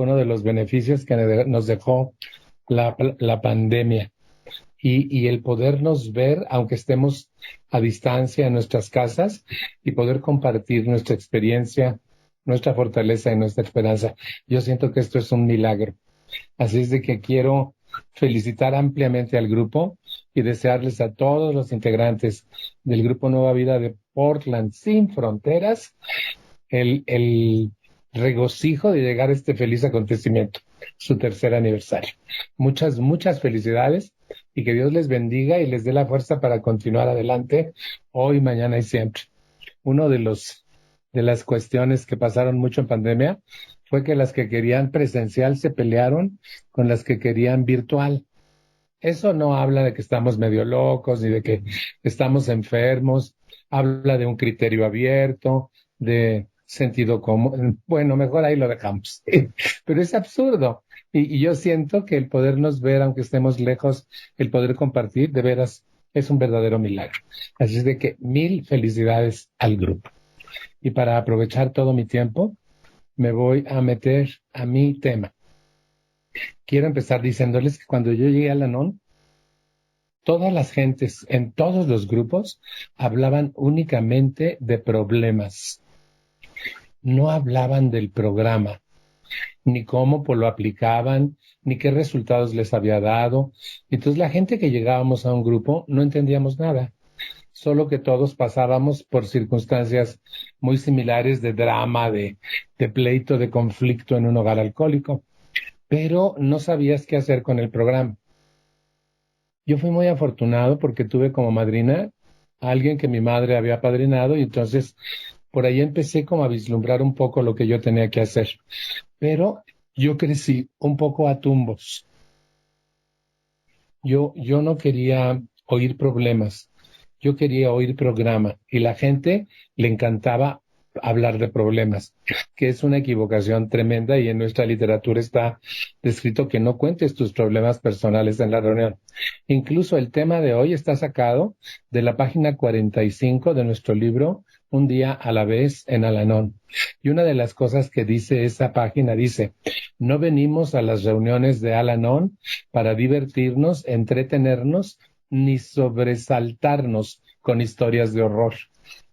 fue uno de los beneficios que nos dejó la pandemia. Y el podernos ver, aunque estemos a distancia en nuestras casas, y poder compartir nuestra experiencia, nuestra fortaleza y nuestra esperanza. Yo siento que esto es un milagro. Así es de que quiero felicitar ampliamente al grupo y desearles a todos los integrantes del Grupo Nueva Vida de Portland Sin Fronteras el regocijo de llegar a este feliz acontecimiento, su tercer aniversario. Muchas, muchas felicidades y que Dios les bendiga y les dé la fuerza para continuar adelante hoy, mañana y siempre. Uno de las cuestiones que pasaron mucho en pandemia fue que las que querían presencial se pelearon con las que querían virtual. Eso no habla de que estamos medio locos ni de que estamos enfermos. Habla de un criterio abierto, de sentido común. Bueno, mejor ahí lo dejamos. Pero es absurdo. Y yo siento que el podernos ver, aunque estemos lejos, el poder compartir, de veras, es un verdadero milagro. Así es de que 1000 felicidades al grupo. Y para aprovechar todo mi tiempo, me voy a meter a mi tema. Quiero empezar diciéndoles que cuando yo llegué a Al-Anon, todas las gentes en todos los grupos hablaban únicamente de problemas. No hablaban del programa, ni cómo pues, lo aplicaban, ni qué resultados les había dado. Entonces la gente que llegábamos a un grupo no entendíamos nada, solo que todos pasábamos por circunstancias muy similares de drama, de pleito, de conflicto en un hogar alcohólico, pero no sabías qué hacer con el programa. Yo fui muy afortunado porque tuve como madrina a alguien que mi madre había apadrinado y entonces por ahí empecé como a vislumbrar un poco lo que yo tenía que hacer. Pero yo crecí un poco a tumbos. Yo no quería oír problemas, yo quería oír programa y la gente le encantaba hablar de problemas, que es una equivocación tremenda y en nuestra literatura está descrito que no cuentes tus problemas personales en la reunión. Incluso el tema de hoy está sacado de la página 45 de nuestro libro Un día a la vez en Al-Anon. Y una de las cosas que dice esa página dice, no venimos a las reuniones de Al-Anon para divertirnos, entretenernos, ni sobresaltarnos con historias de horror.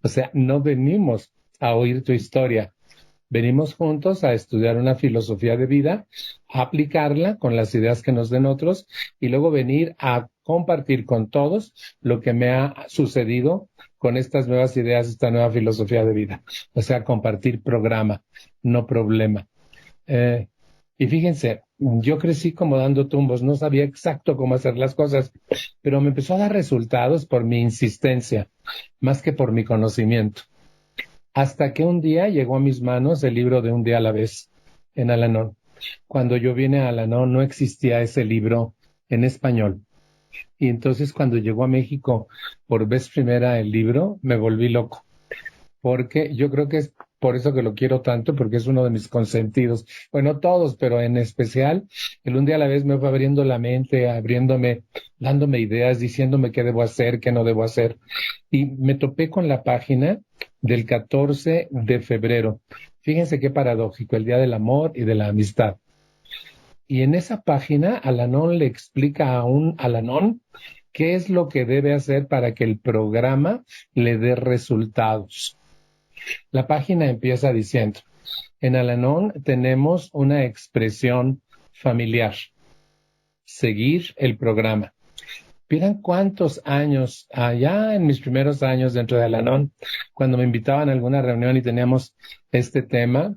O sea, no venimos a oír tu historia. Venimos juntos a estudiar una filosofía de vida, a aplicarla con las ideas que nos den otros y luego venir a compartir con todos lo que me ha sucedido con estas nuevas ideas, esta nueva filosofía de vida. O sea, compartir programa, no problema. Y fíjense, yo crecí como dando tumbos, no sabía exacto cómo hacer las cosas, pero me empezó a dar resultados por mi insistencia, más que por mi conocimiento. Hasta que un día llegó a mis manos el libro de Un día a la vez en Al-Anon. Cuando yo vine a Al-Anon no existía ese libro en español. Y entonces cuando llegó a México por vez primera el libro, me volví loco. Porque yo creo que es por eso que lo quiero tanto, porque es uno de mis consentidos. Bueno, todos, pero en especial, el Un día a la vez me fue abriendo la mente, abriéndome, dándome ideas, diciéndome qué debo hacer, qué no debo hacer. Y me topé con la página del 14 de febrero. Fíjense qué paradójico, el Día del Amor y de la Amistad. Y en esa página, Al-Anon le explica a un Al-Anon qué es lo que debe hacer para que el programa le dé resultados. La página empieza diciendo, en Al-Anon tenemos una expresión familiar, seguir el programa. Miren cuántos años, allá en mis primeros años dentro de Al-Anon, cuando me invitaban a alguna reunión y teníamos este tema,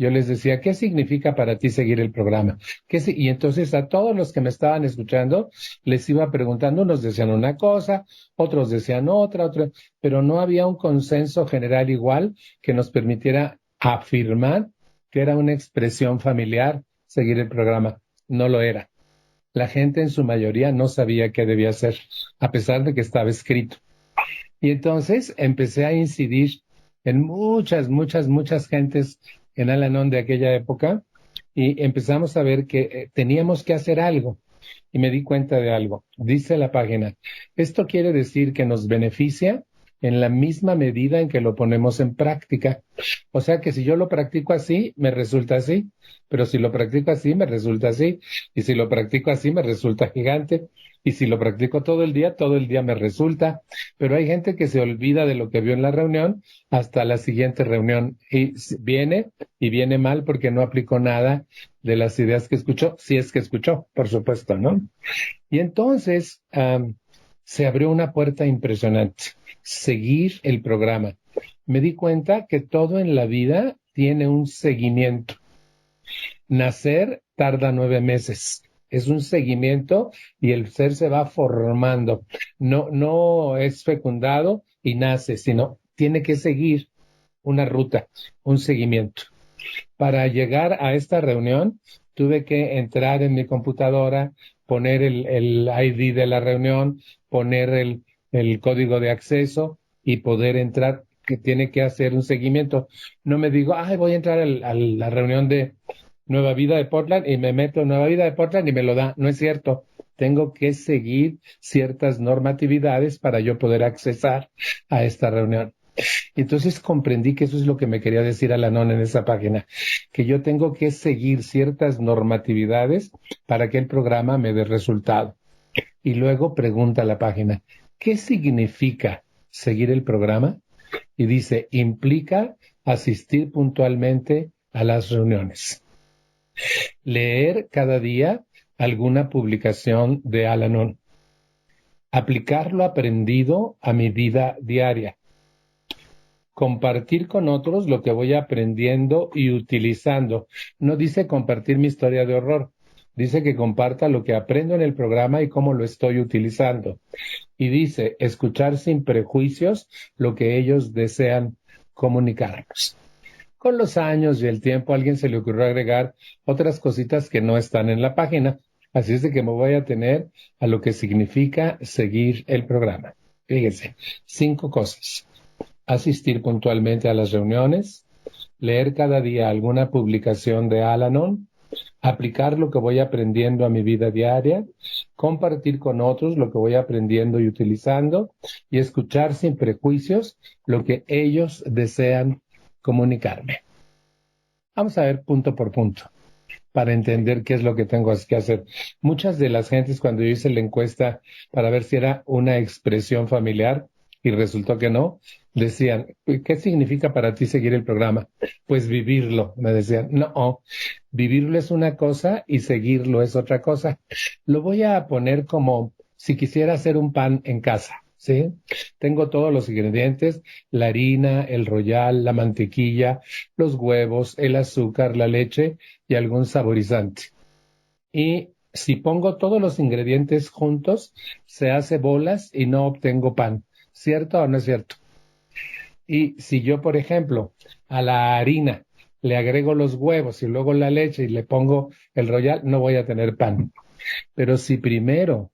yo les decía, ¿qué significa para ti seguir el programa? Y entonces a todos los que me estaban escuchando les iba preguntando, unos decían una cosa, otros decían otra, pero no había un consenso general igual que nos permitiera afirmar que era una expresión familiar seguir el programa. No lo era. La gente en su mayoría no sabía qué debía hacer, a pesar de que estaba escrito. Y entonces empecé a incidir en muchas gentes en Al-Anon de aquella época y empezamos a ver que teníamos que hacer algo. Y me di cuenta de algo. Dice la página, esto quiere decir que nos beneficia en la misma medida en que lo ponemos en práctica. O sea que si yo lo practico así, me resulta así, pero si lo practico así, me resulta así, y si lo practico así, me resulta gigante, y si lo practico todo el día me resulta, pero hay gente que se olvida de lo que vio en la reunión hasta la siguiente reunión, y viene mal porque no aplicó nada de las ideas que escuchó, si es que escuchó, por supuesto, ¿no? Y entonces se abrió una puerta impresionante, seguir el programa. Me di cuenta que todo en la vida tiene un seguimiento. Nacer tarda 9 meses. Es un seguimiento y el ser se va formando. No es fecundado y nace, sino tiene que seguir una ruta, un seguimiento. Para llegar a esta reunión, tuve que entrar en mi computadora, poner el ID de la reunión, poner el código de acceso y poder entrar, que tiene que hacer un seguimiento. No me digo, voy a entrar a la reunión de Nueva Vida de Portland y me meto en Nueva Vida de Portland y me lo da. No es cierto. Tengo que seguir ciertas normatividades para yo poder accesar a esta reunión. Entonces comprendí que eso es lo que me quería decir Al-Anon en esa página, que yo tengo que seguir ciertas normatividades para que el programa me dé resultado. Y luego pregunta la página, ¿qué significa seguir el programa? Y dice, implica asistir puntualmente a las reuniones. Leer cada día alguna publicación de Al-Anon. Aplicar lo aprendido a mi vida diaria. Compartir con otros lo que voy aprendiendo y utilizando. No dice compartir mi historia de horror. Dice que comparta lo que aprendo en el programa y cómo lo estoy utilizando. Y dice escuchar sin prejuicios lo que ellos desean comunicarnos. Con los años y el tiempo a alguien se le ocurrió agregar otras cositas que no están en la página. Así es de que me voy a tener a lo que significa seguir el programa. Fíjense, 5 cosas. Asistir puntualmente a las reuniones, leer cada día alguna publicación de Al-Anon, aplicar lo que voy aprendiendo a mi vida diaria, compartir con otros lo que voy aprendiendo y utilizando, y escuchar sin prejuicios lo que ellos desean comunicarme. Vamos a ver punto por punto para entender qué es lo que tengo que hacer. Muchas de las gentes, cuando yo hice la encuesta para ver si era una expresión familiar, y resultó que no, decían, ¿qué significa para ti seguir el programa? Pues vivirlo, me decían. No, vivirlo es una cosa y seguirlo es otra cosa. Lo voy a poner como si quisiera hacer un pan en casa, ¿sí? Tengo todos los ingredientes, la harina, el royal, la mantequilla, los huevos, el azúcar, la leche y algún saborizante. Y si pongo todos los ingredientes juntos, se hace bolas y no obtengo pan. ¿Cierto o no es cierto? Y si yo, por ejemplo, a la harina le agrego los huevos y luego la leche y le pongo el royal, no voy a tener pan. Pero si primero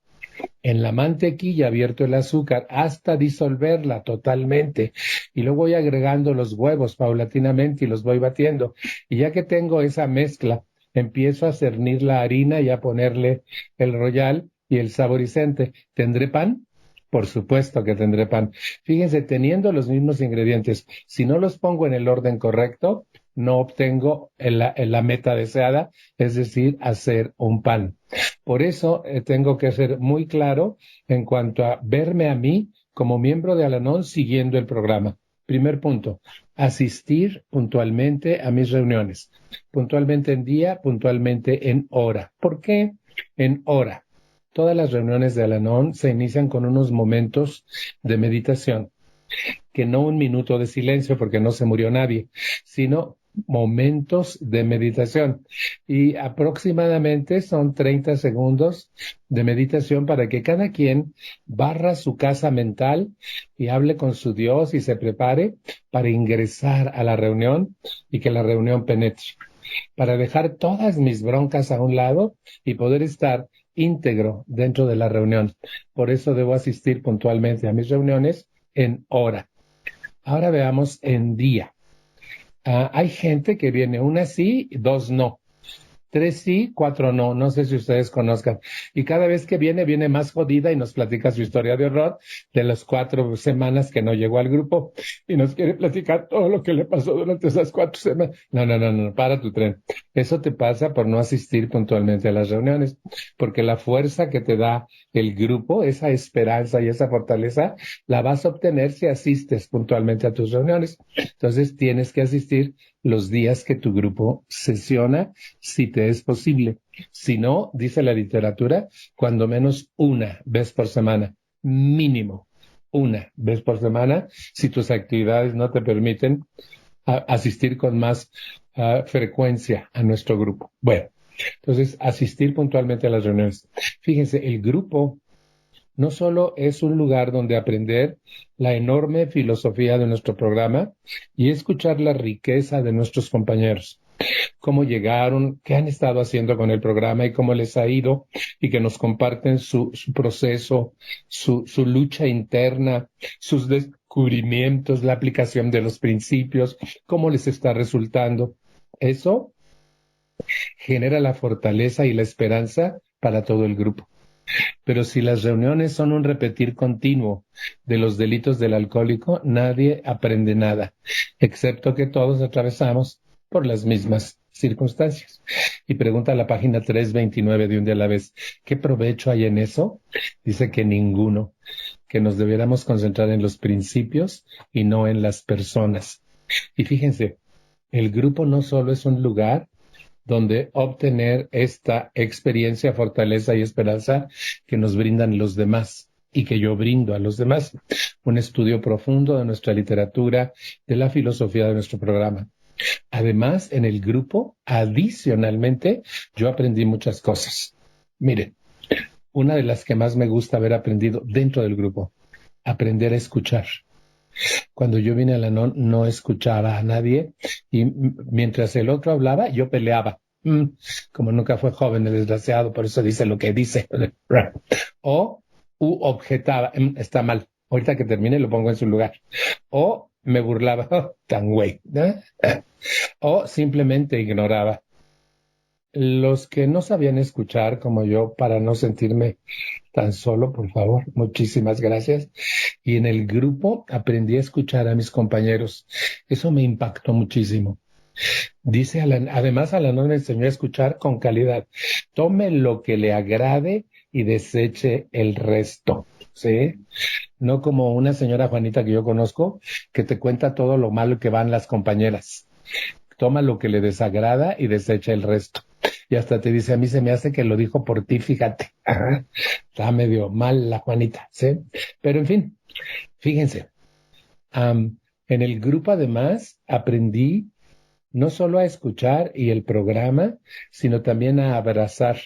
en la mantequilla vierto el azúcar hasta disolverla totalmente y luego voy agregando los huevos paulatinamente y los voy batiendo, y ya que tengo esa mezcla, empiezo a cernir la harina y a ponerle el royal y el saborizante, ¿tendré pan? Por supuesto que tendré pan. Fíjense, teniendo los mismos ingredientes, si no los pongo en el orden correcto, no obtengo la meta deseada, es decir, hacer un pan. Por eso tengo que ser muy claro en cuanto a verme a mí como miembro de Al-Anon siguiendo el programa. Primer punto, asistir puntualmente a mis reuniones. Puntualmente en día, puntualmente en hora. ¿Por qué en hora? Todas las reuniones de Al-Anon se inician con unos momentos de meditación, que no un minuto de silencio porque no se murió nadie, sino momentos de meditación. Y aproximadamente son 30 segundos de meditación para que cada quien barra su casa mental y hable con su Dios y se prepare para ingresar a la reunión y que la reunión penetre, para dejar todas mis broncas a un lado y poder estar íntegro dentro de la reunión. Por eso debo asistir puntualmente a mis reuniones en hora. Ahora veamos en día. Hay gente que viene una sí, 2 no. 3 sí, 4 no. No sé si ustedes conozcan. Y cada vez que viene más jodida y nos platica su historia de horror de las 4 semanas que no llegó al grupo y nos quiere platicar todo lo que le pasó durante esas 4 semanas. No, para tu tren. Eso te pasa por no asistir puntualmente a las reuniones, porque la fuerza que te da el grupo, esa esperanza y esa fortaleza, la vas a obtener si asistes puntualmente a tus reuniones. Entonces tienes que asistir los días que tu grupo sesiona, si te es posible. Si no, dice la literatura, cuando menos una vez por semana, mínimo una vez por semana, si tus actividades no te permiten asistir con más frecuencia a nuestro grupo. Bueno, entonces asistir puntualmente a las reuniones. Fíjense, el grupo no solo es un lugar donde aprender la enorme filosofía de nuestro programa y escuchar la riqueza de nuestros compañeros, cómo llegaron, qué han estado haciendo con el programa y cómo les ha ido, y que nos comparten su proceso, su lucha interna, sus descubrimientos, la aplicación de los principios, cómo les está resultando. Eso genera la fortaleza y la esperanza para todo el grupo. Pero si las reuniones son un repetir continuo de los delitos del alcohólico, nadie aprende nada, excepto que todos atravesamos por las mismas circunstancias. Y pregunta a la página 329 de Un Día a la Vez, ¿qué provecho hay en eso? Dice que ninguno, que nos debiéramos concentrar en los principios y no en las personas. Y fíjense, el grupo no solo es un lugar donde obtener esta experiencia, fortaleza y esperanza que nos brindan los demás y que yo brindo a los demás. Un estudio profundo de nuestra literatura, de la filosofía de nuestro programa. Además, en el grupo, adicionalmente, yo aprendí muchas cosas. Miren, una de las que más me gusta haber aprendido dentro del grupo, aprender a escuchar. Cuando yo vine a la NON no escuchaba a nadie y mientras el otro hablaba, yo peleaba. Como nunca fue joven, el desgraciado, por eso dice lo que dice. O objetaba, está mal. Ahorita que termine lo pongo en su lugar. O me burlaba, tan güey. O simplemente ignoraba. Los que no sabían escuchar como yo, para no sentirme tan solo, por favor, muchísimas gracias. Y en el grupo aprendí a escuchar a mis compañeros. Eso me impactó muchísimo. Dice además Alan me enseñó a escuchar con calidad. Tome lo que le agrade y deseche el resto. ¿Sí? No como una señora Juanita que yo conozco que te cuenta todo lo malo que van las compañeras. Toma lo que le desagrada y desecha el resto. Y hasta te dice, a mí se me hace que lo dijo por ti, fíjate. Ajá. Está medio mal la Juanita, ¿sí? Pero en fin, fíjense. En el grupo además aprendí no solo a escuchar y el programa, sino también a abrazar.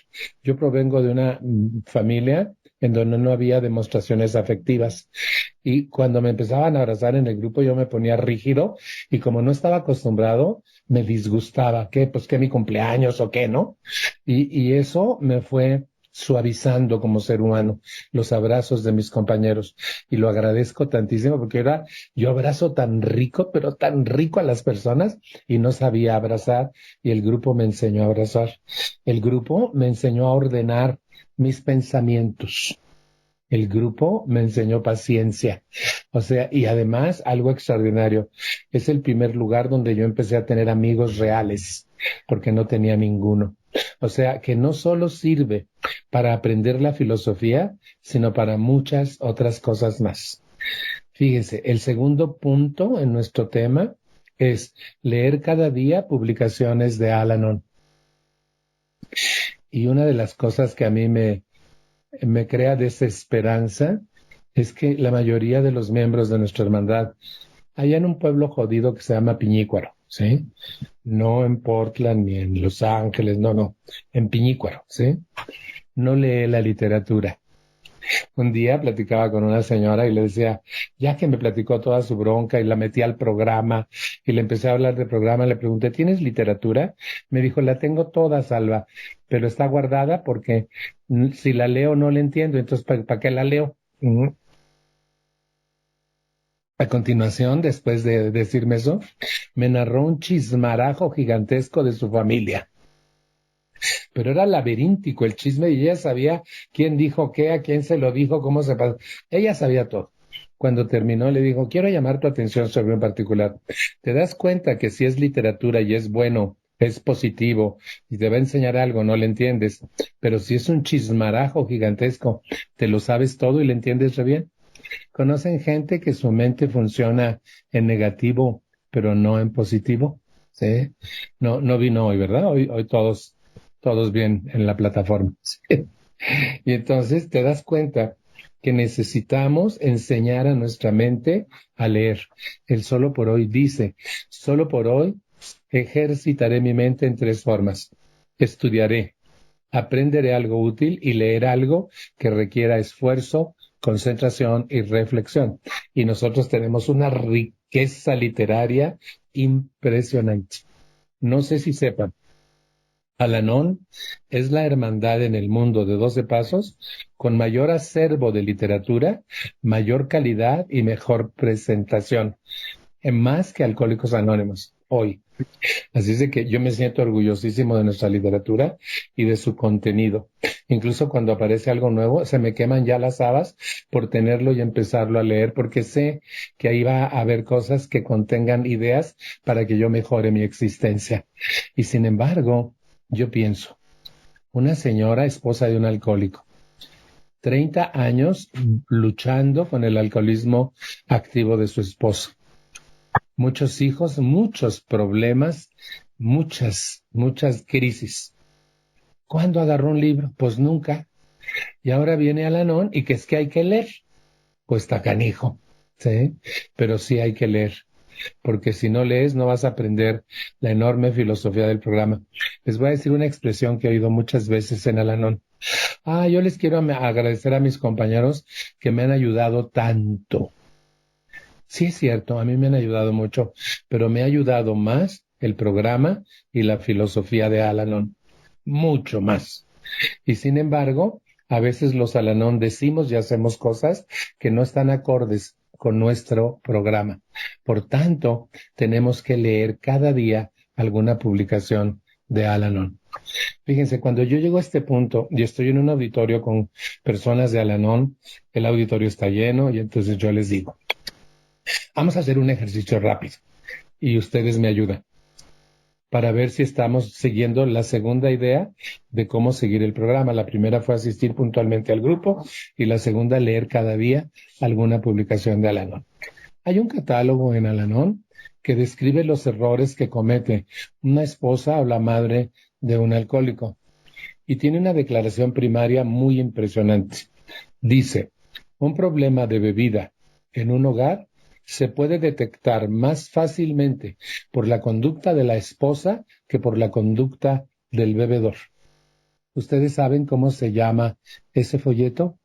Yo provengo de una familia en donde no había demostraciones afectivas. Y cuando me empezaban a abrazar en el grupo, yo me ponía rígido y como no estaba acostumbrado, me disgustaba. ¿Qué? Pues que mi cumpleaños o qué, ¿no? Y eso me fue suavizando como ser humano los abrazos de mis compañeros. Y lo agradezco tantísimo porque ahora yo abrazo tan rico, pero tan rico a las personas y no sabía abrazar y el grupo me enseñó a abrazar. El grupo me enseñó a ordenar mis pensamientos. El grupo me enseñó paciencia. O sea, y además algo extraordinario. Es el primer lugar donde yo empecé a tener amigos reales, porque no tenía ninguno. O sea, que no solo sirve para aprender la filosofía, sino para muchas otras cosas más. Fíjense, el segundo punto en nuestro tema es leer cada día publicaciones de Al-Anon. Y una de las cosas que a mí me crea desesperanza es que la mayoría de los miembros de nuestra hermandad, allá en un pueblo jodido que se llama Piñícuaro, ¿sí? No en Portland ni en Los Ángeles, no, en Piñícuaro, ¿sí? No lee la literatura. Un día platicaba con una señora y le decía, ya que me platicó toda su bronca y la metí al programa y le empecé a hablar del programa, le pregunté, ¿tienes literatura? Me dijo, la tengo toda, Salva, pero está guardada porque si la leo no la entiendo, entonces ¿para qué la leo? A continuación, después de decirme eso, me narró un chismarajo gigantesco de su familia. pero era laberíntico el chisme y ella sabía quién dijo qué, a quién se lo dijo, cómo se pasó. Ella sabía todo. Cuando terminó le dijo, quiero llamar tu atención sobre un particular. ¿Te das cuenta que si es literatura y es bueno, es positivo y te va a enseñar algo, no le entiendes? Pero si es un chismarajo gigantesco, te lo sabes todo y le entiendes re bien. ¿Conocen gente que su mente funciona en negativo, pero no en positivo? ¿Sí? No vino hoy, ¿verdad? Hoy todos bien en la plataforma. ¿Sí? Y entonces te das cuenta que necesitamos enseñar a nuestra mente a leer. El solo por hoy dice, solo por hoy ejercitaré mi mente en 3 formas. Estudiaré, aprenderé algo útil y leer algo que requiera esfuerzo, concentración y reflexión. Y nosotros tenemos una riqueza literaria impresionante. No sé si sepan, Al-Anon es la hermandad en el mundo de 12 pasos con mayor acervo de literatura, mayor calidad y mejor presentación, en más que Alcohólicos Anónimos hoy. Así es de que yo me siento orgullosísimo de nuestra literatura y de su contenido. Incluso cuando aparece algo nuevo, se me queman ya las habas por tenerlo y empezarlo a leer, porque sé que ahí va a haber cosas que contengan ideas para que yo mejore mi existencia. Y sin embargo, yo pienso, una señora esposa de un alcohólico, 30 años luchando con el alcoholismo activo de su esposo. Muchos hijos, muchos problemas, muchas crisis. ¿Cuándo agarró un libro? Pues nunca. Y ahora viene Al-Anon y que es que hay que leer. Pues está canijo, ¿sí? Pero sí hay que leer, porque si no lees no vas a aprender la enorme filosofía del programa. Les voy a decir una expresión que he oído muchas veces en Al-Anon. Yo les quiero agradecer a mis compañeros que me han ayudado tanto. Sí es cierto, a mí me han ayudado mucho, pero me ha ayudado más el programa y la filosofía de Al-Anon. Mucho más. Y sin embargo, a veces los Al-Anon decimos y hacemos cosas que no están acordes con nuestro programa. Por tanto, tenemos que leer cada día alguna publicación de Al-Anon. Fíjense, cuando yo llego a este punto y estoy en un auditorio con personas de Al-Anon, el auditorio está lleno y entonces yo les digo, vamos a hacer un ejercicio rápido y ustedes me ayudan para ver si estamos siguiendo la segunda idea de cómo seguir el programa. La primera fue asistir puntualmente al grupo y la segunda, leer cada día alguna publicación de Al-Anon. Hay un catálogo en Al-Anon que describe los errores que comete una esposa o la madre de un alcohólico y tiene una declaración primaria muy impresionante. Dice, un problema de bebida en un hogar se puede detectar más fácilmente por la conducta de la esposa que por la conducta del bebedor. ¿Ustedes saben cómo se llama ese folleto?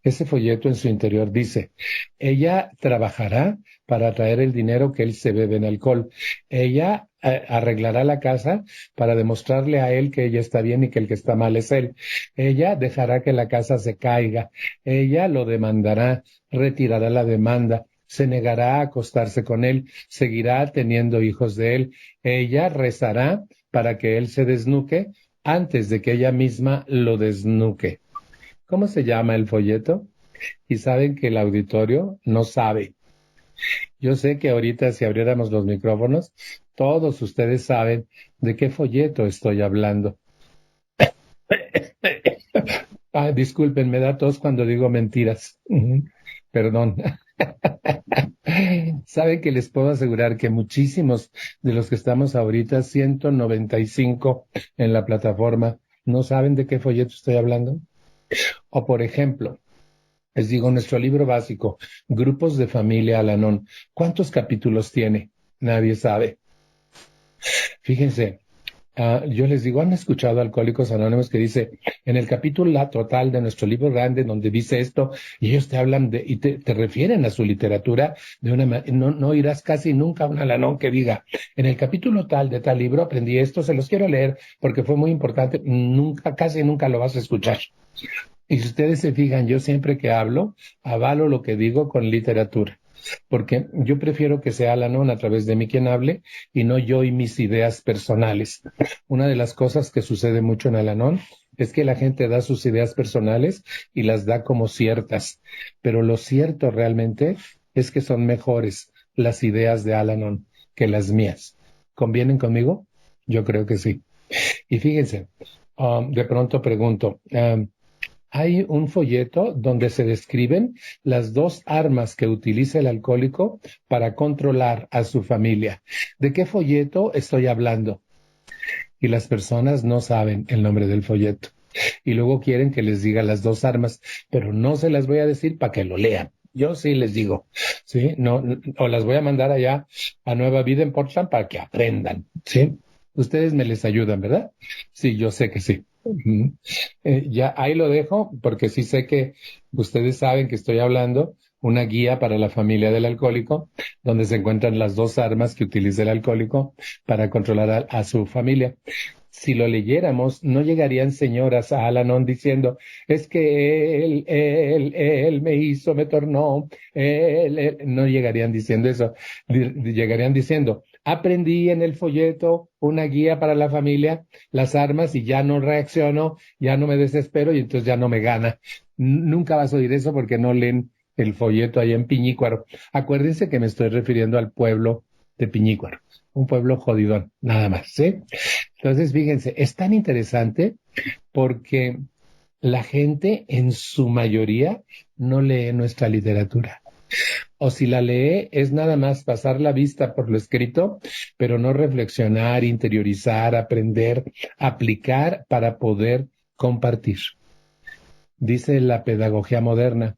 Ese folleto en su interior dice, ella trabajará para traer el dinero que él se bebe en alcohol. Ella arreglará la casa para demostrarle a él que ella está bien y que el que está mal es él. Ella dejará que la casa se caiga. Ella lo demandará, retirará la demanda. Se negará a acostarse con él, seguirá teniendo hijos de él. Ella rezará para que él se desnuque antes de que ella misma lo desnuque. ¿Cómo se llama el folleto? Y saben que el auditorio no sabe. Yo sé que ahorita si abriéramos los micrófonos, todos ustedes saben de qué folleto estoy hablando. Disculpen, me da tos cuando digo mentiras. Perdón. Saben que les puedo asegurar que muchísimos de los que estamos ahorita, 195 en la plataforma, no saben de qué folleto estoy hablando. O por ejemplo, les digo, nuestro libro básico, Grupos de Familia Al-Anon, ¿cuántos capítulos tiene? Nadie sabe. Fíjense, yo les digo, ¿han escuchado Alcohólicos Anónimos que dice, en el capítulo total de nuestro libro grande, donde dice esto, y ellos te hablan y te refieren a su literatura de una manera, no oirás casi nunca un Al-Anon que diga, en el capítulo tal de tal libro aprendí esto, se los quiero leer porque fue muy importante, casi nunca lo vas a escuchar. Y si ustedes se fijan, yo siempre que hablo, avalo lo que digo con literatura. porque yo prefiero que sea Al-Anon a través de mí quien hable y no yo y mis ideas personales. Una de las cosas que sucede mucho en Al-Anon es que la gente da sus ideas personales y las da como ciertas, pero lo cierto realmente es que son mejores las ideas de Al-Anon que las mías. ¿Convienen conmigo? Yo creo que sí. Y fíjense, de pronto pregunto, hay un folleto donde se describen las dos armas que utiliza el alcohólico para controlar a su familia. ¿De qué folleto estoy hablando? Y las personas no saben el nombre del folleto. Y luego quieren que les diga las dos armas, pero no se las voy a decir para que lo lean. Yo sí les digo, ¿sí? No, o las voy a mandar allá a Nueva Vida en Portland para que aprendan, ¿sí? Ustedes me les ayudan, ¿verdad? Sí, yo sé que sí. Ujú. Ya ahí lo dejo porque sí sé que ustedes saben que estoy hablando una guía para la familia del alcohólico, donde se encuentran las dos armas que utiliza el alcohólico para controlar a su familia. Si lo leyéramos, no llegarían señoras a Al-Anon diciendo, es que él me hizo, me tornó, él. No llegarían diciendo eso. Llegarían diciendo, aprendí en el folleto una guía para la familia, las armas, y ya no reacciono, ya no me desespero y entonces ya no me gana. Nunca vas a oír eso porque no leen el folleto ahí en Piñícuaro. Acuérdense que me estoy refiriendo al pueblo de Piñícuaro, un pueblo jodidón, nada más, ¿sí? Entonces, fíjense, es tan interesante porque la gente en su mayoría no lee nuestra literatura. O si la lee, es nada más pasar la vista por lo escrito, pero no reflexionar, interiorizar, aprender, aplicar para poder compartir. Dice la pedagogía moderna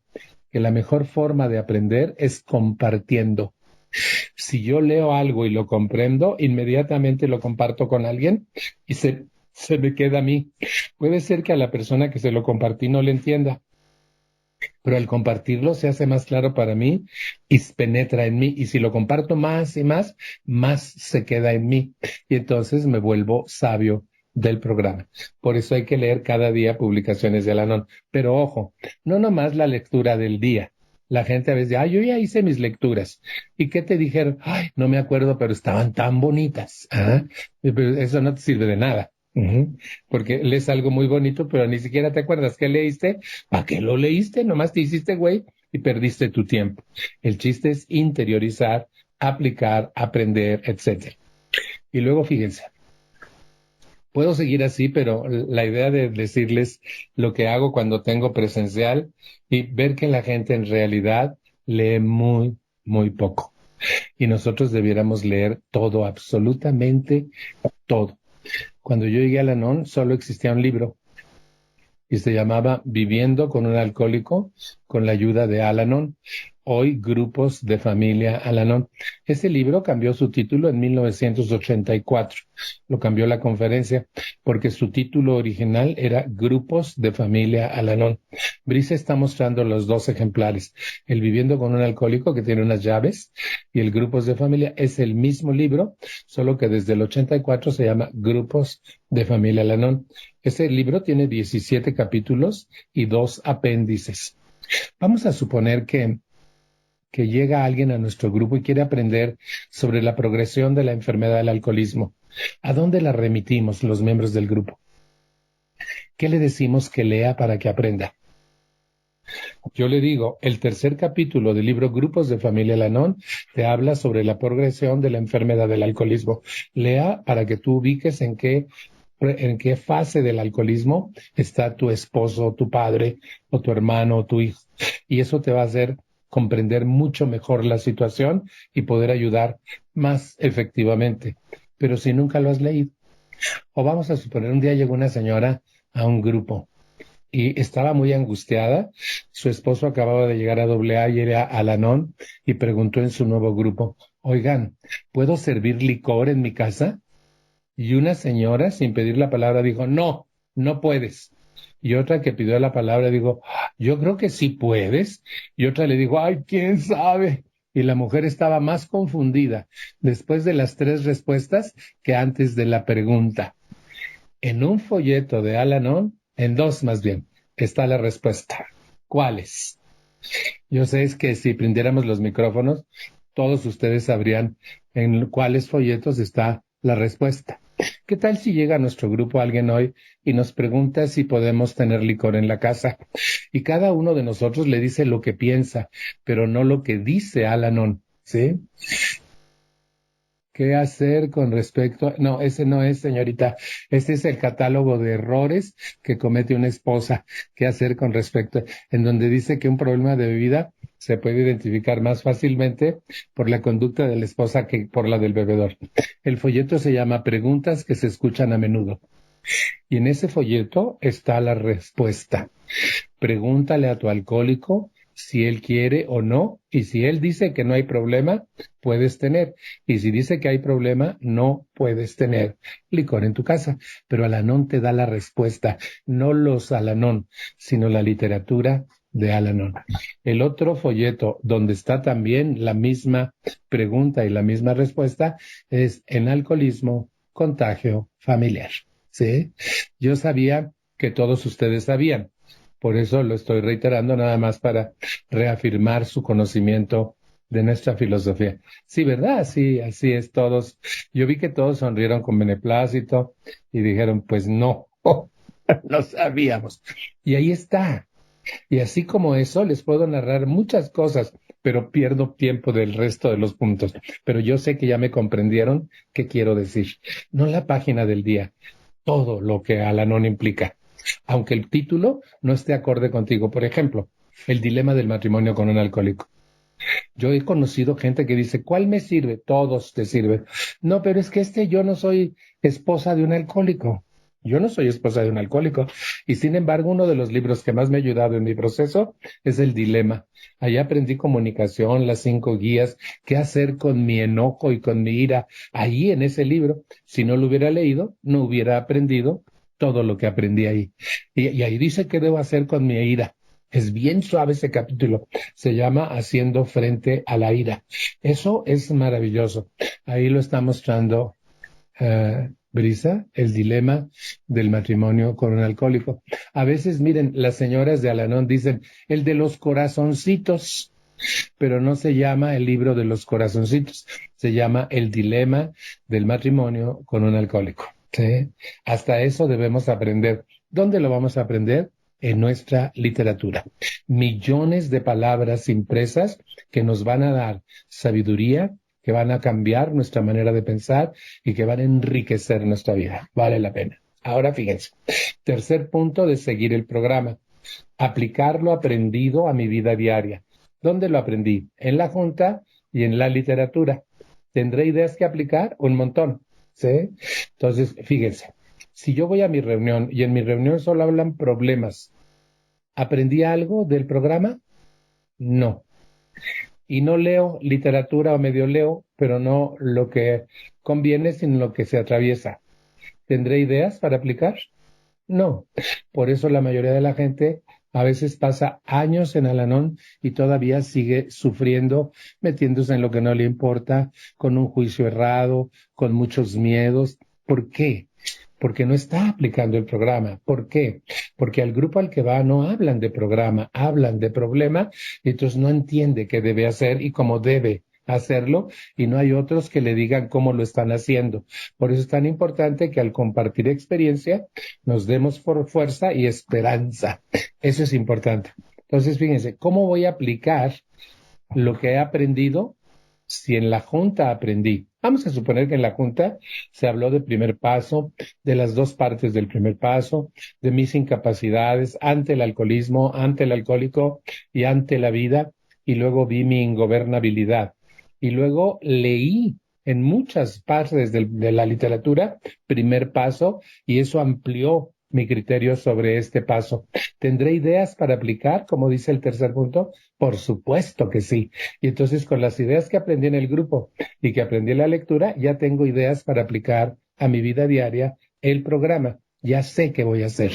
que la mejor forma de aprender es compartiendo. Si yo leo algo y lo comprendo, inmediatamente lo comparto con alguien y se me queda a mí. Puede ser que a la persona que se lo compartí no le entienda, pero al compartirlo se hace más claro para mí y penetra en mí. Y si lo comparto más y más, más se queda en mí. Y entonces me vuelvo sabio del programa. Por eso hay que leer cada día publicaciones de Al-Anon. Pero ojo, no nomás la lectura del día. La gente a veces dice, yo ya hice mis lecturas. ¿Y qué te dijeron? Ay, no me acuerdo, pero estaban tan bonitas. Pero eso no te sirve de nada. Ujú. Porque lees algo muy bonito, pero ni siquiera te acuerdas qué leíste. ¿Para qué lo leíste? Nomás te hiciste güey y perdiste tu tiempo. El chiste es interiorizar, aplicar, aprender, etcétera. Y luego fíjense, puedo seguir así, pero la idea de decirles lo que hago cuando tengo presencial y ver que la gente en realidad lee muy, muy poco. Y nosotros debiéramos leer todo, absolutamente todo. Cuando yo llegué a Al-Anon, solo existía un libro y se llamaba Viviendo con un alcohólico con la ayuda de Al-Anon. Hoy, Grupos de Familia Al-Anon. Ese libro cambió su título en 1984. Lo cambió la conferencia porque su título original era Grupos de Familia Al-Anon. Brice está mostrando los dos ejemplares. El Viviendo con un alcohólico, que tiene unas llaves, y el Grupos de Familia es el mismo libro, solo que desde el 84 se llama Grupos de Familia Al-Anon. Ese libro tiene 17 capítulos y 2 apéndices. Vamos a suponer que llega alguien a nuestro grupo y quiere aprender sobre la progresión de la enfermedad del alcoholismo. ¿A dónde la remitimos los miembros del grupo? ¿Qué le decimos que lea para que aprenda? Yo le digo, el tercer capítulo del libro Grupos de Familia Al-Anon te habla sobre la progresión de la enfermedad del alcoholismo. Lea para que tú ubiques en qué fase del alcoholismo está tu esposo, tu padre, o tu hermano, o tu hijo. Y eso te va a hacer comprender mucho mejor la situación y poder ayudar más efectivamente. Pero si nunca lo has leído, o vamos a suponer, un día llegó una señora a un grupo y estaba muy angustiada. Su esposo acababa de llegar a AA y era Al-Anon y preguntó en su nuevo grupo, oigan, ¿puedo servir licor en mi casa? Y una señora, sin pedir la palabra, dijo, no, no puedes. Y otra que pidió la palabra dijo, yo creo que sí puedes. Y otra le dijo, ay, quién sabe. Y la mujer estaba más confundida después de las 3 respuestas que antes de la pregunta. En un folleto de Al-Anon, en 2 más bien, está la respuesta. ¿Cuáles? Yo sé es que si prendiéramos los micrófonos, todos ustedes sabrían en cuáles folletos está la respuesta. ¿Qué tal si llega a nuestro grupo alguien hoy y nos pregunta si podemos tener licor en la casa? Y cada uno de nosotros le dice lo que piensa, pero no lo que dice Al-Anon, ¿sí? ¿Qué hacer con respecto? No, ese no es, señorita. Ese es el catálogo de errores que comete una esposa. ¿Qué hacer con respecto? En donde dice que un problema de bebida se puede identificar más fácilmente por la conducta de la esposa que por la del bebedor. El folleto se llama Preguntas que se escuchan a menudo. Y en ese folleto está la respuesta. Pregúntale a tu alcohólico si él quiere o no, y si él dice que no hay problema, puedes tener, y si dice que hay problema, no puedes tener licor en tu casa. Pero Al-Anon te da la respuesta, no los Al-Anon, sino la literatura de Al-Anon. El otro folleto donde está también la misma pregunta y la misma respuesta es en alcoholismo, contagio familiar. ¿Sí? Yo sabía que todos ustedes sabían. Por eso lo estoy reiterando nada más para reafirmar su conocimiento de nuestra filosofía. Sí, ¿verdad? Sí, así es todos. Yo vi que todos sonrieron con beneplácito y dijeron, pues no, no sabíamos. Y ahí está. Y así como eso, les puedo narrar muchas cosas, pero pierdo tiempo del resto de los puntos. Pero yo sé que ya me comprendieron qué quiero decir. No la página del día, todo lo que Al-Anon implica, aunque el título no esté acorde contigo. Por ejemplo, el dilema del matrimonio con un alcohólico. Yo he conocido gente que dice, ¿cuál me sirve? Todos te sirven. No, pero es que yo no soy esposa de un alcohólico. Yo no soy esposa de un alcohólico. Y sin embargo, uno de los libros que más me ha ayudado en mi proceso es El Dilema. Ahí aprendí comunicación, las 5 guías, qué hacer con mi enojo y con mi ira. Ahí en ese libro, si no lo hubiera leído, no hubiera aprendido todo lo que aprendí ahí. Y ahí dice qué debo hacer con mi ira. Es bien suave ese capítulo. Se llama Haciendo frente a la ira. Eso es maravilloso. Ahí lo está mostrando Brisa, el dilema del matrimonio con un alcohólico. A veces, miren, las señoras de Al-Anon dicen, el de los corazoncitos, pero no se llama el libro de los corazoncitos, se llama el dilema del matrimonio con un alcohólico. ¿Sí? Hasta eso debemos aprender. ¿Dónde lo vamos a aprender? En nuestra literatura. Millones de palabras impresas que nos van a dar sabiduría, que van a cambiar nuestra manera de pensar y que van a enriquecer nuestra vida. Vale la pena. Ahora fíjense. Tercer punto de seguir el programa. Aplicar lo aprendido a mi vida diaria. ¿Dónde lo aprendí? En la junta y en la literatura. ¿Tendré ideas que aplicar? Un montón. ¿Sí? Entonces, fíjense. Si yo voy a mi reunión y en mi reunión solo hablan problemas, ¿aprendí algo del programa? No. Y no leo literatura o medio leo, pero no lo que conviene, sino lo que se atraviesa. ¿Tendré ideas para aplicar? No. Por eso la mayoría de la gente a veces pasa años en Al-Anon y todavía sigue sufriendo, metiéndose en lo que no le importa, con un juicio errado, con muchos miedos. ¿Por qué? Porque no está aplicando el programa. ¿Por qué? Porque al grupo al que va no hablan de programa, hablan de problema, y entonces no entiende qué debe hacer y cómo debe hacerlo, y no hay otros que le digan cómo lo están haciendo. Por eso es tan importante que al compartir experiencia nos demos por fuerza y esperanza. Eso es importante. Entonces, fíjense, ¿cómo voy a aplicar lo que he aprendido si en la junta aprendí? Vamos a suponer que en la junta se habló del primer paso, de las dos partes del primer paso, de mis incapacidades ante el alcoholismo, ante el alcohólico y ante la vida, y luego vi mi ingobernabilidad. Y luego leí en muchas partes de la literatura primer paso, y eso amplió mi criterio sobre este paso. ¿Tendré ideas para aplicar, como dice el tercer punto? Por supuesto que sí. Y entonces con las ideas que aprendí en el grupo y que aprendí en la lectura, ya tengo ideas para aplicar a mi vida diaria el programa. Ya sé qué voy a hacer.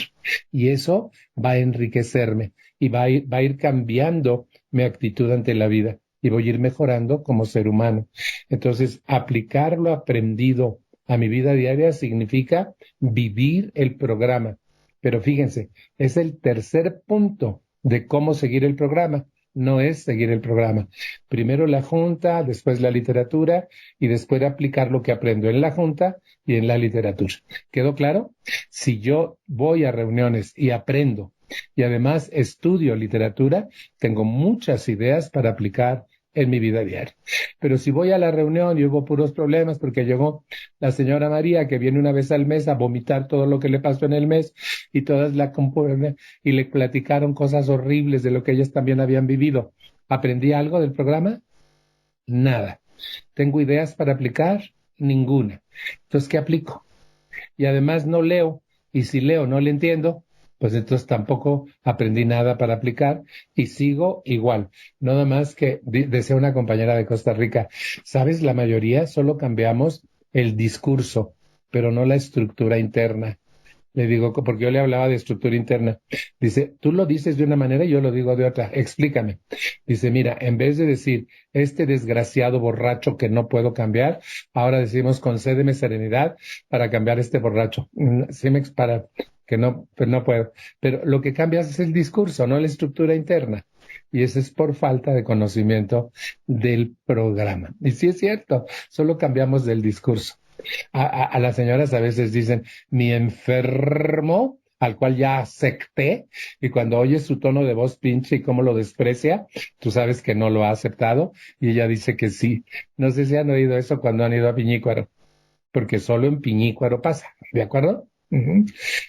Y eso va a enriquecerme y va a ir cambiando mi actitud ante la vida y voy a ir mejorando como ser humano. Entonces, aplicar lo aprendido a mi vida diaria significa vivir el programa. Pero fíjense, es el tercer punto de cómo seguir el programa. no es seguir el programa. Primero la junta, después la literatura y después aplicar lo que aprendo en la junta y en la literatura. ¿Quedó claro? Si yo voy a reuniones y aprendo y además estudio literatura, tengo muchas ideas para aplicar en mi vida diaria. Pero si voy a la reunión y hubo puros problemas porque llegó la señora María que viene una vez al mes a vomitar todo lo que le pasó en el mes y todas y le platicaron cosas horribles de lo que ellas también habían vivido. ¿Aprendí algo del programa? Nada. ¿Tengo ideas para aplicar? Ninguna. Entonces, ¿qué aplico? Y además no leo, y si leo no le entiendo, pues entonces tampoco aprendí nada para aplicar y sigo igual. Nada más que decía una compañera de Costa Rica, ¿sabes? La mayoría solo cambiamos el discurso, pero no la estructura interna. Le digo, porque yo le hablaba de estructura interna. Dice, tú lo dices de una manera y yo lo digo de otra. Explícame. Dice, mira, en vez de decir, este desgraciado borracho que no puedo cambiar, ahora decimos, concédeme serenidad para cambiar este borracho. Sí para que no, pues no puedo. Pero lo que cambias es el discurso, no la estructura interna. Y eso es por falta de conocimiento del programa. Y sí es cierto, solo cambiamos del discurso. A las señoras a veces dicen, mi enfermo, al cual ya acepté, y cuando oyes su tono de voz pinche y cómo lo desprecia, tú sabes que no lo ha aceptado, y ella dice que sí. No sé si han oído eso cuando han ido a Piñícuaro, porque solo en Piñícuaro pasa, ¿de acuerdo? Uh-huh.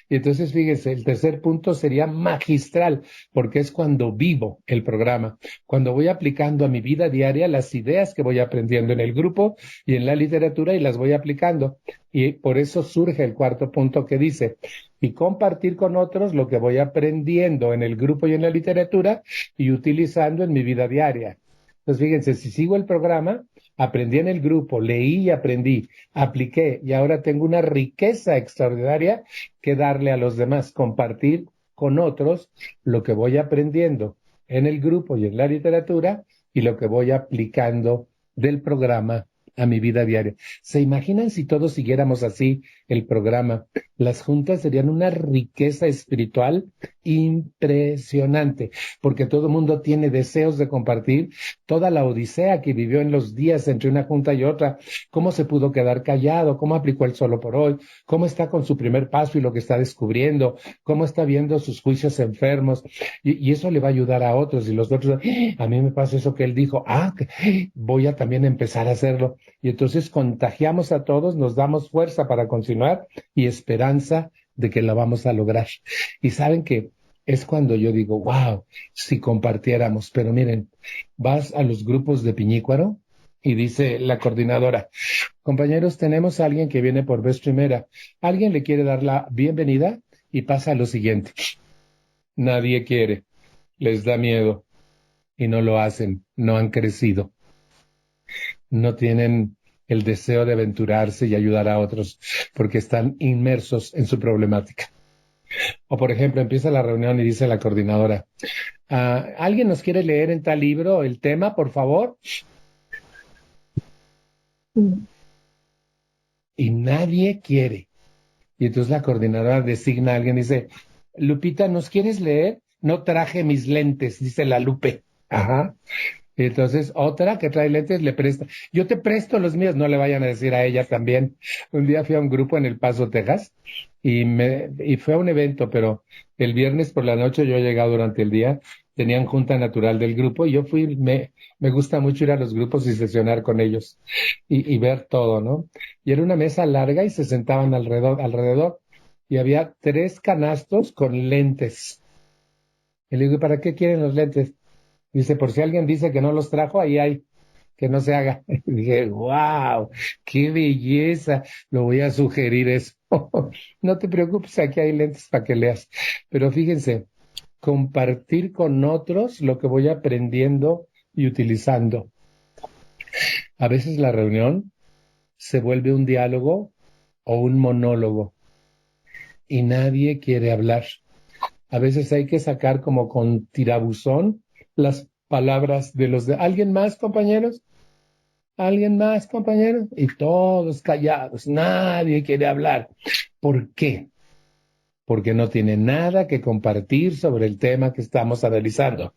Y entonces, fíjese, el tercer punto sería magistral, porque es cuando vivo el programa, cuando voy aplicando a mi vida diaria las ideas que voy aprendiendo en el grupo y en la literatura y las voy aplicando. Y por eso surge el cuarto punto que dice, y compartir con otros lo que voy aprendiendo en el grupo y en la literatura y utilizando en mi vida diaria. Entonces, fíjense, si sigo el programa, aprendí en el grupo, leí y aprendí, apliqué y ahora tengo una riqueza extraordinaria que darle a los demás, compartir con otros lo que voy aprendiendo en el grupo y en la literatura y lo que voy aplicando del programa a mi vida diaria. ¿Se imaginan si todos siguiéramos así el programa? Las juntas serían una riqueza espiritual impresionante, porque todo el mundo tiene deseos de compartir toda la odisea que vivió en los días entre una junta y otra, cómo se pudo quedar callado, cómo aplicó el solo por hoy, cómo está con su primer paso y lo que está descubriendo, cómo está viendo sus juicios enfermos, y eso le va a ayudar a otros, y los otros, a mí me pasa eso que él dijo, voy a también empezar a hacerlo, y entonces contagiamos a todos, nos damos fuerza para continuar y esperanza de que la vamos a lograr. Y saben que es cuando yo digo, wow, si compartiéramos, pero miren, vas a los grupos de Piñícuaro y dice la coordinadora, compañeros, tenemos a alguien que viene por vez primera, ¿alguien le quiere dar la bienvenida? Y pasa lo siguiente, nadie quiere, les da miedo y no lo hacen, no han crecido, no tienen el deseo de aventurarse y ayudar a otros porque están inmersos en su problemática. O, por ejemplo, empieza la reunión y dice la coordinadora, ¿alguien nos quiere leer en tal libro el tema, por favor? Y nadie quiere. Y entonces la coordinadora designa a alguien y dice, Lupita, ¿nos quieres leer? No traje mis lentes, dice la Lupe. Ajá. Y entonces otra que trae lentes le presta. Yo te presto los míos, no le vayan a decir a ella también. Un día fui a un grupo en El Paso, Texas, y fue a un evento, pero el viernes por la noche yo he llegado durante el día, tenían junta natural del grupo, y yo fui, me gusta mucho ir a los grupos y sesionar con ellos, y ver todo, ¿no? Y era una mesa larga y se sentaban alrededor, y había 3 canastos con lentes. Y le digo, ¿para qué quieren los lentes? Dice, por si alguien dice que no los trajo, ahí hay, que no se haga. Y dije, wow, qué belleza, lo voy a sugerir eso. No te preocupes, aquí hay lentes para que leas. Pero fíjense, compartir con otros lo que voy aprendiendo y utilizando. A veces la reunión se vuelve un diálogo o un monólogo y nadie quiere hablar. A veces hay que sacar como con tirabuzón las palabras de los de ¿alguien más, compañeros? ¿Alguien más, compañeros? Y todos callados, nadie quiere hablar. ¿Por qué? porque no tiene nada que compartir sobre el tema que estamos analizando.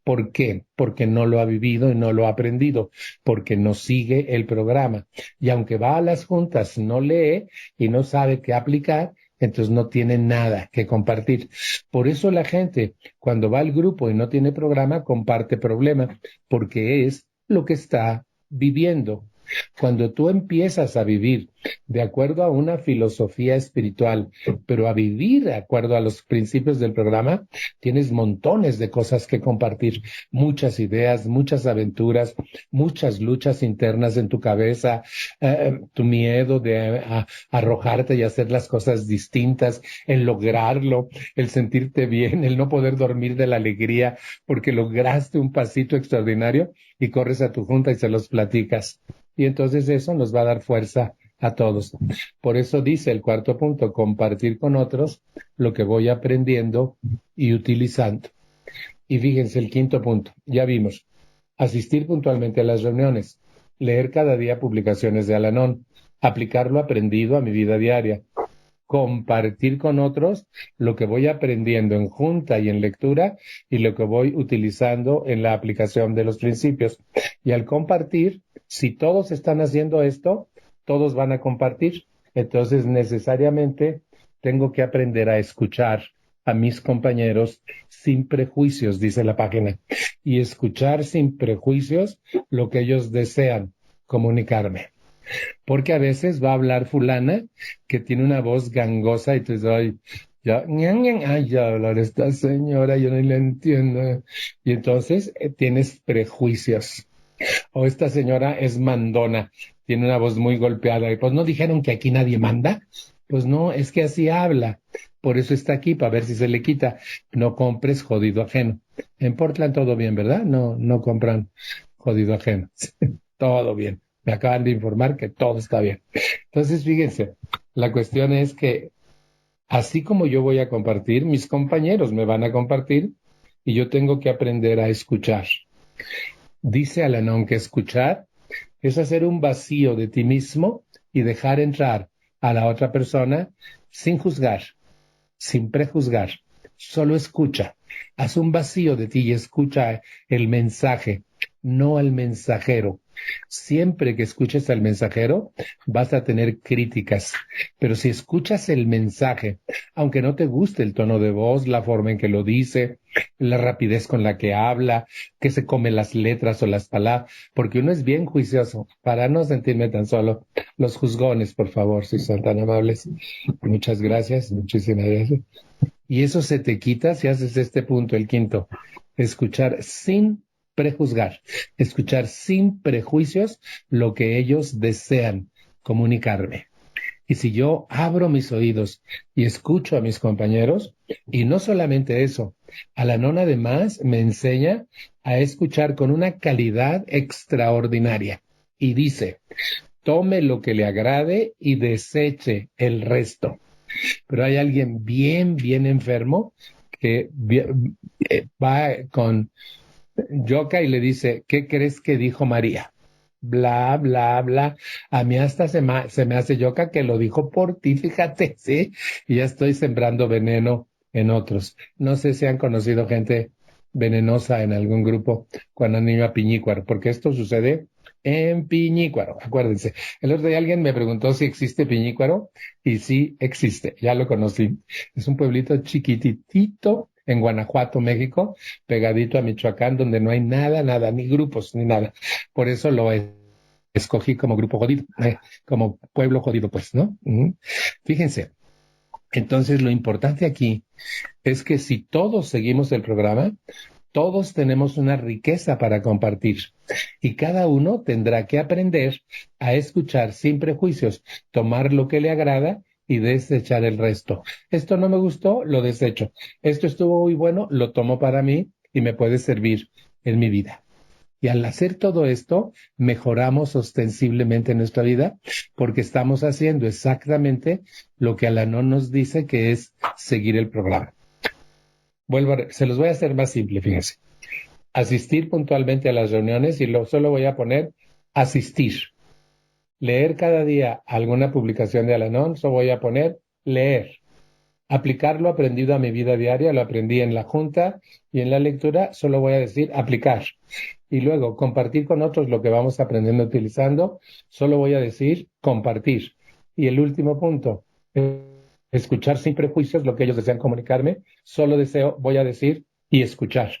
¿Por qué? Porque no lo ha vivido y no lo ha aprendido, porque no sigue el programa. Y aunque va a las juntas, no lee y no sabe qué aplicar, entonces no tiene nada que compartir. Por eso la gente, cuando va al grupo y no tiene programa, comparte problema, porque es lo que está viviendo. Cuando tú empiezas a vivir de acuerdo a una filosofía espiritual, pero a vivir de acuerdo a los principios del programa, tienes montones de cosas que compartir, muchas ideas, muchas aventuras, muchas luchas internas en tu cabeza, tu miedo de arrojarte y hacer las cosas distintas, el lograrlo, el sentirte bien, el no poder dormir de la alegría porque lograste un pasito extraordinario y corres a tu junta y se los platicas. Y entonces eso nos va a dar fuerza a todos. Por eso dice el cuarto punto, compartir con otros lo que voy aprendiendo y utilizando. Y fíjense el quinto punto, ya vimos, asistir puntualmente a las reuniones, leer cada día publicaciones de Al-Anon, aplicar lo aprendido a mi vida diaria, compartir con otros lo que voy aprendiendo en junta y en lectura y lo que voy utilizando en la aplicación de los principios. Y al compartir, si todos están haciendo esto, todos van a compartir. Entonces, necesariamente tengo que aprender a escuchar a mis compañeros sin prejuicios, dice la página, y escuchar sin prejuicios lo que ellos desean comunicarme. Porque a veces va a hablar fulana que tiene una voz gangosa y tú dices, ay, ya, ay, ya hablar esta señora, yo no la entiendo. Y entonces tienes prejuicios. O esta señora es mandona, tiene una voz muy golpeada. Y pues no dijeron que aquí nadie manda. Pues no, es que así habla. Por eso está aquí, para ver si se le quita. No compres jodido ajeno. En Portland todo bien, ¿verdad? No, no compran jodido ajeno. Todo bien. Me acaban de informar que todo está bien. Entonces, fíjense, la cuestión es que así como yo voy a compartir, mis compañeros me van a compartir y yo tengo que aprender a escuchar. Dice Al-Anon que escuchar es hacer un vacío de ti mismo y dejar entrar a la otra persona sin juzgar, sin prejuzgar. Solo escucha. Haz un vacío de ti y escucha el mensaje, no al mensajero. Siempre que escuches al mensajero, vas a tener críticas. Pero si escuchas el mensaje, aunque no te guste el tono de voz, la forma en que lo dice, la rapidez con la que habla, que se come las letras o las palabras, porque uno es bien juicioso, para no sentirme tan solo. Los juzgones, por favor, si son tan amables. Muchas gracias, muchísimas gracias. Y eso se te quita si haces este punto, el quinto. Escuchar sin prejuzgar, escuchar sin prejuicios lo que ellos desean comunicarme. Y si yo abro mis oídos y escucho a mis compañeros, y no solamente eso, Al-Anon además me enseña a escuchar con una calidad extraordinaria. Y dice, tome lo que le agrade y deseche el resto. Pero hay alguien bien, bien enfermo que va con Yoka y le dice, ¿qué crees que dijo María? Bla, bla, bla. A mí hasta se me hace Yoka que lo dijo por ti, fíjate, ¿sí? Y ya estoy sembrando veneno en otros. No sé si han conocido gente venenosa en algún grupo cuando han ido a Piñícuaro, porque esto sucede en Piñícuaro, acuérdense. El otro día alguien me preguntó si existe Piñícuaro y sí existe, ya lo conocí. Es un pueblito chiquititito en Guanajuato, México, pegadito a Michoacán, donde no hay nada, nada, ni grupos, ni nada. Por eso lo escogí como grupo jodido, como pueblo jodido, pues, ¿no? Fíjense, entonces lo importante aquí es que si todos seguimos el programa, todos tenemos una riqueza para compartir y cada uno tendrá que aprender a escuchar sin prejuicios, tomar lo que le agrada y desechar el resto. Esto no me gustó, lo desecho. Esto estuvo muy bueno, lo tomo para mí y me puede servir en mi vida. Y al hacer todo esto, mejoramos ostensiblemente nuestra vida porque estamos haciendo exactamente lo que Al-Anon nos dice que es seguir el programa. Se los voy a hacer más simple, fíjense. Asistir puntualmente a las reuniones y solo voy a poner asistir. Leer cada día alguna publicación de Al-Anon, solo voy a poner leer. aplicar lo aprendido a mi vida diaria, lo aprendí en la junta y en la lectura, solo voy a decir aplicar. Y luego compartir con otros lo que vamos aprendiendo utilizando, solo voy a decir compartir. Y el último punto, escuchar sin prejuicios lo que ellos desean comunicarme, solo voy a decir y escuchar.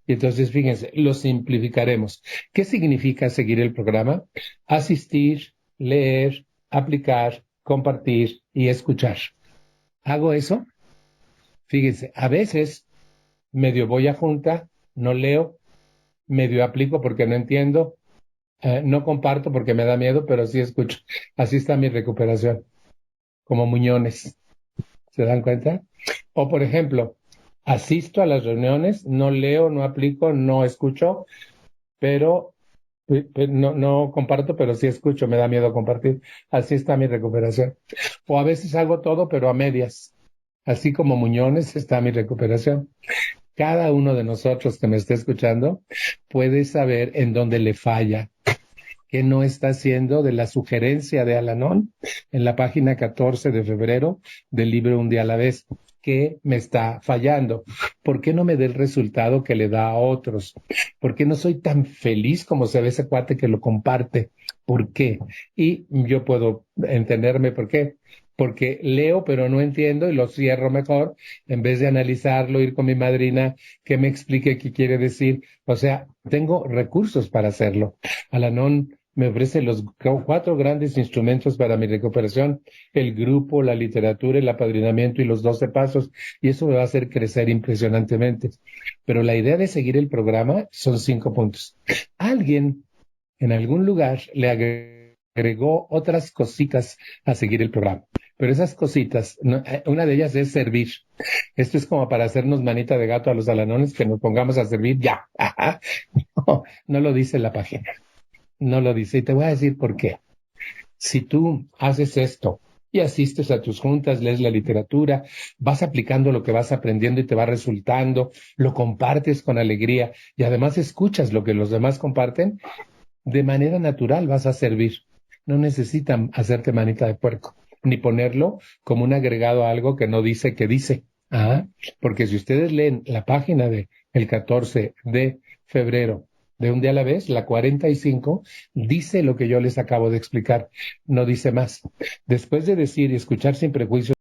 Y entonces, fíjense, lo simplificaremos. ¿Qué significa seguir el programa? Asistir, leer, aplicar, compartir y escuchar. ¿Hago eso? Fíjense, a veces medio voy a junta, no leo, medio aplico porque no entiendo, no comparto porque me da miedo, pero sí escucho. Así está mi recuperación, como muñones. ¿Se dan cuenta? O, por ejemplo, asisto a las reuniones, no leo, no aplico, no escucho, pero no comparto, pero sí escucho, me da miedo compartir. Así está mi recuperación. O a veces hago todo, pero a medias. Así como muñones está mi recuperación. Cada uno de nosotros que me esté escuchando puede saber en dónde le falla, qué no está haciendo de la sugerencia de Al-Anon en la página 14 de febrero del libro Un día a la vez. ¿Qué me está fallando? ¿Por qué no me da el resultado que le da a otros? ¿Por qué no soy tan feliz como se ve ese cuate que lo comparte? ¿Por qué? Y yo puedo entenderme por qué. Porque leo pero no entiendo y lo cierro mejor en vez de analizarlo, ir con mi madrina que me explique qué quiere decir. O sea, tengo recursos para hacerlo. Al-Anon me ofrece los 4 grandes instrumentos para mi recuperación: el grupo, la literatura, el apadrinamiento y los 12 pasos, y eso me va a hacer crecer impresionantemente. Pero la idea de seguir el programa son 5 puntos. Alguien en algún lugar le agregó otras cositas a seguir el programa. Pero esas cositas, una de ellas es servir. Esto es como para hacernos manita de gato a los alanones, que nos pongamos a servir ya. No, no lo dice la página. No lo dice. Y te voy a decir por qué. Si tú haces esto y asistes a tus juntas, lees la literatura, vas aplicando lo que vas aprendiendo y te va resultando, lo compartes con alegría y además escuchas lo que los demás comparten, de manera natural vas a servir. No necesitan hacerte manita de puerco, ni ponerlo como un agregado a algo que no dice que dice. Porque si ustedes leen la página de el 14 de febrero de Un día a la vez, la 45, dice lo que yo les acabo de explicar, no dice más. Después de decir y escuchar sin prejuicios